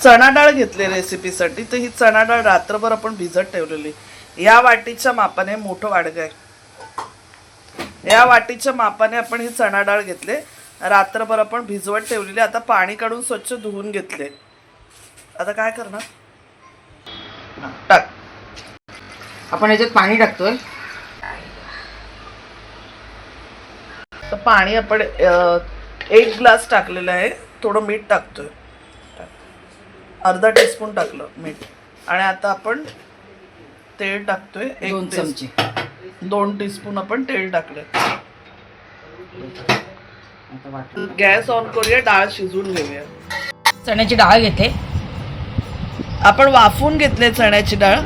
चणा डाळ घेतली रेसिपीसाठी, तर ही चणा डाळ रात्रभर आपण भिजत ठेवलेली. या वाटीच्या मापाने, मोठं वाडग आहे, या वाटीच्या मापाने आपण ही चणा डाळ घेतले, रात्रभर आपण भिजवत ठेवलेली. आता पाणी काढून स्वच्छ धुवून घेतले. आता काय करणार, टाक. आपण याच्यात पाणी टाकतोय. तर पाणी आपण 1 ग्लास टाकलेलं आहे. थोडं मीठ टाकतोय, अर्धा टीस्पून टाकलं मीठ. आणि आता आपण तेल टाकतोय 2 चमचे. 2 टीस्पून आपण तेल टाकले. गॅस ऑन करूया, डाळ शिजवून घेऊया. चण्याची डाळ घेते. आपण वाफून घेतले चण्याची डाळ.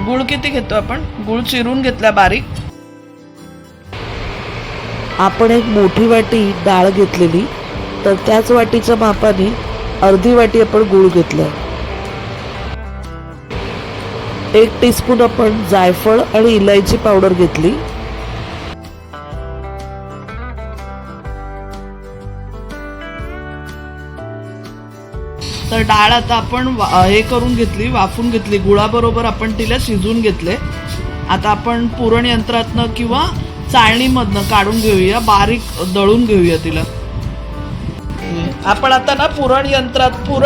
गुळ किती घेतो आपण, गुळ चिरून घेतला बारीक. आपण एक मोठी वाटी डाळ घेतलेली, तर त्याच वाटीच्या मापाने अर्धी वाटी आपण गूळ घेतलाय. 1 टीस्पून आपण जायफळ आणि इलायची पावडर घेतली. तर डाळ आता आपण हे करून घेतली, वाफून घेतली. गुळाबरोबर आपण तिला शिजवून घेतले. आता आपण पुरण यंत्रातनं किंवा चाळणीमधनं काढून घेऊया, बारीक दळून घेऊया तिला. आपण आता ना पुरण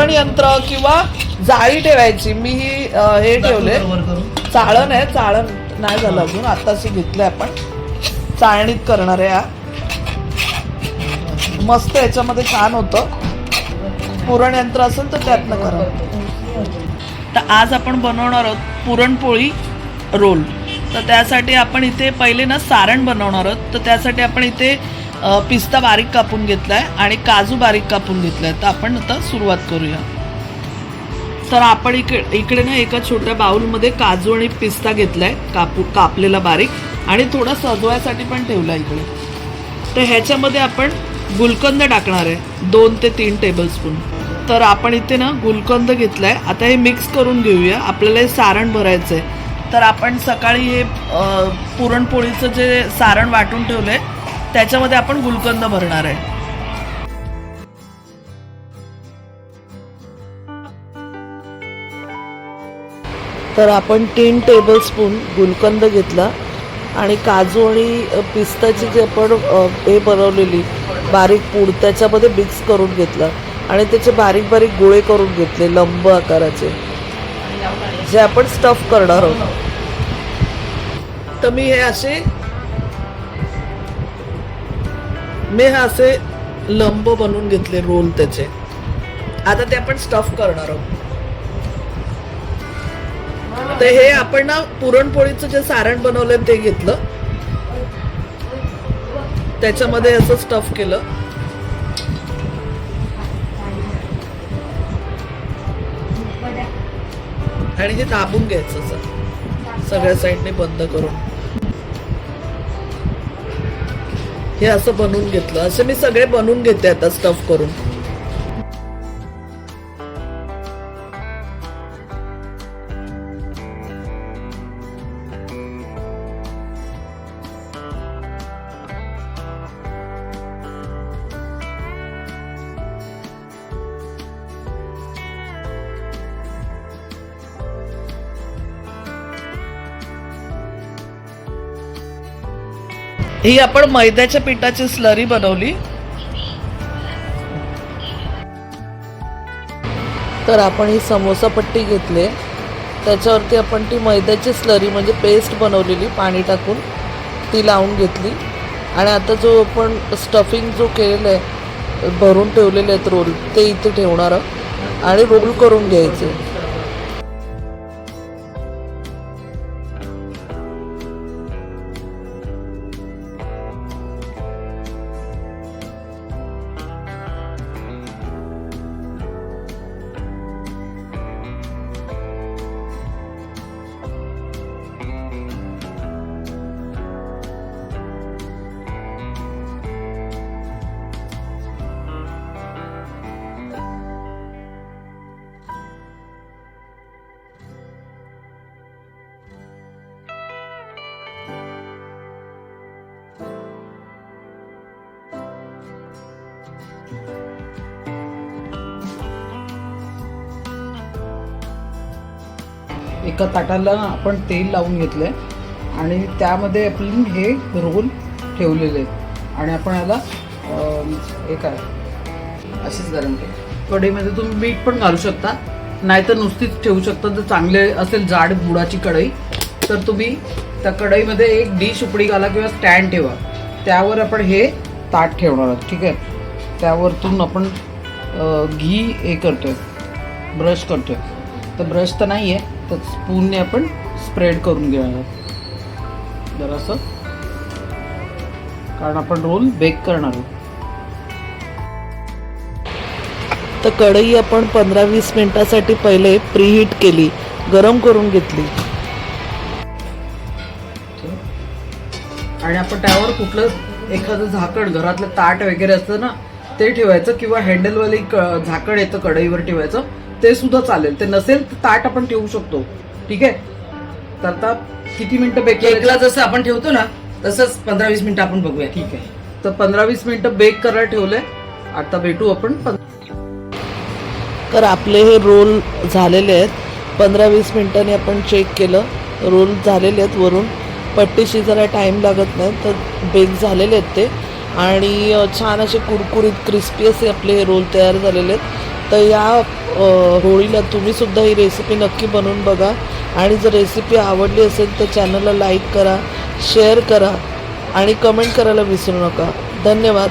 यंत्र किंवा जाळी ठेवायची. मी हे ठेवले, चाळण आहे, चाळण नाही झालं अजून, आताशी घेतले आपण. चाळणीत करणार आहे. मस्त याच्यामध्ये छान होतं. पुरण यंत्र असेल तर त्यातनं करा. तर आज आपण बनवणार आहोत पुरणपोळी रोल. तर त्यासाठी आपण इथे पहिले ना सारण बनवणार आहोत. तर त्यासाठी आपण इथे पिस्ता बारीक कापून घेतलाय आणि काजू बारीक कापून घेतलाय. तर आपण आता सुरुवात करूया. तर आपण इकडे ना एका छोट्या बाउलमध्ये काजू आणि पिस्ता घेतलाय, कापलेला बारीक, आणि थोडा सजवायसाठी पण ठेवला इकडे. तर ह्याच्यामध्ये आपण गुलकंद टाकणार आहे, 2 ते 3 टेबलस्पून. तर आपण इथे ना गुलकंद घेतलाय. आता हे मिक्स करून घेऊया. आपल्याला हे सारण भरायचं आहे. तर आपण सकाळी हे पुरणपोळीचं जे सारण वाटून ठेवलंय त्याच्यामध्ये आपण गुलकंद भरणार आहे. तर आपण 3 टेबलस्पून गुलकंद घेतला आणि काजू आणि पिस्ताची जे आपण हे बनवलेली बारीक पूड त्याच्यामध्ये मिक्स करून घेतला आणि त्याचे बारीक बारीक गोळे करून घेतले लंब आकाराचे, जे आपण स्टफ करणार आहोत. तर मी हे असे लंब बनवून घेतले रोल त्याचे. आता ते आपण स्टफ करणार आहोत. तर हे आपण ना पुरणपोळीचं जे सारण बनवलं ते घेतलं, त्याच्यामध्ये असं स्टफ केलं. आणि हे दाबून घ्यायचं असं सगळ्या साईडने बंद करून. हे असं बनवून घेतलं. असे मी सगळे बनवून घेते आता स्टफ करून. ही आपण मैद्याच्या पिठाची स्लरी बनवली. तर आपण ही समोसा पट्टी घेतली, त्याच्यावरती आपण ती मैद्याची स्लरी म्हणजे पेस्ट बनवलेली पाणी टाकून ती लावून घेतली. आणि आता जो आपण स्टफिंग जो केलेलं आहे, भरून ठेवलेले आहेत रोल, ते इथे ठेवणार आहोत आणि रोल करून घ्यायचे. एका ताटाला आपण तेल लावून घेतलं आहे आणि त्यामध्ये आपण हे रोल ठेवलेले आहेत आणि आपण याला हे काय अशीच गरम केली. कढईमध्ये तुम्ही मीठ पण घालू शकता, नाहीतर नुसतीच ठेवू शकता. जर चांगले असेल जाड बुडाची कढई तर तुम्ही त्या कढईमध्ये एक डिश उपडी घाला किंवा स्टँड ठेवा. त्यावर आपण हे ताट ठेवणार आहोत. ठीक आहे. त्यावरतून आपण घी हे करतोय, ब्रश करतोय. तर ब्रश तर नाही आहे, तर स्पूनने आपण स्प्रेड करून घेणार आहोत जरासं, कारण आपण रोल बेक करणार आहोत. तर कढई आपण 15-20 मिनिटासाठी पहिले प्रीहीट केली, गरम करून घेतली. आणि आपण त्यावर कुठलं एखादं झाकण, घरातलं ताट वगैरे असतं ना ते ठेवायचं, किंवा हँडलवाली झाकण येतं कढईवर ठेवायचं, ते सुद्धा चालेल. ते नसेल तर ताट आपण ठेवू शकतो. ठीक आहे. तर आता किती मिनिटं बेक केकला जसं आपण ठेवतो ना तसंच 15-20 मिनिटं आपण बघूया. ठीक आहे. तर 15-20 मिनिटं बेक करायला ठेवलंय. आता भेटू आपण. तर आपले हे रोल झालेले आहेत. 15-20 मिनिटांनी आपण चेक केलं, रोल झालेले आहेत. वरून पट्टीशी जरा टाईम लागत नाही, तर बेक झालेले आहेत ते. आणि छान असे कुरकुरीत क्रिस्पी असे आपले हे रोल तयार झालेले आहेत. तर या होळीला तुम्हीसुद्धा ही रेसिपी नक्की बनवून बघा. आणि जर रेसिपी आवडली असेल तर चॅनलला लाईक करा, शेअर करा आणि कमेंट करायला विसरू नका. धन्यवाद.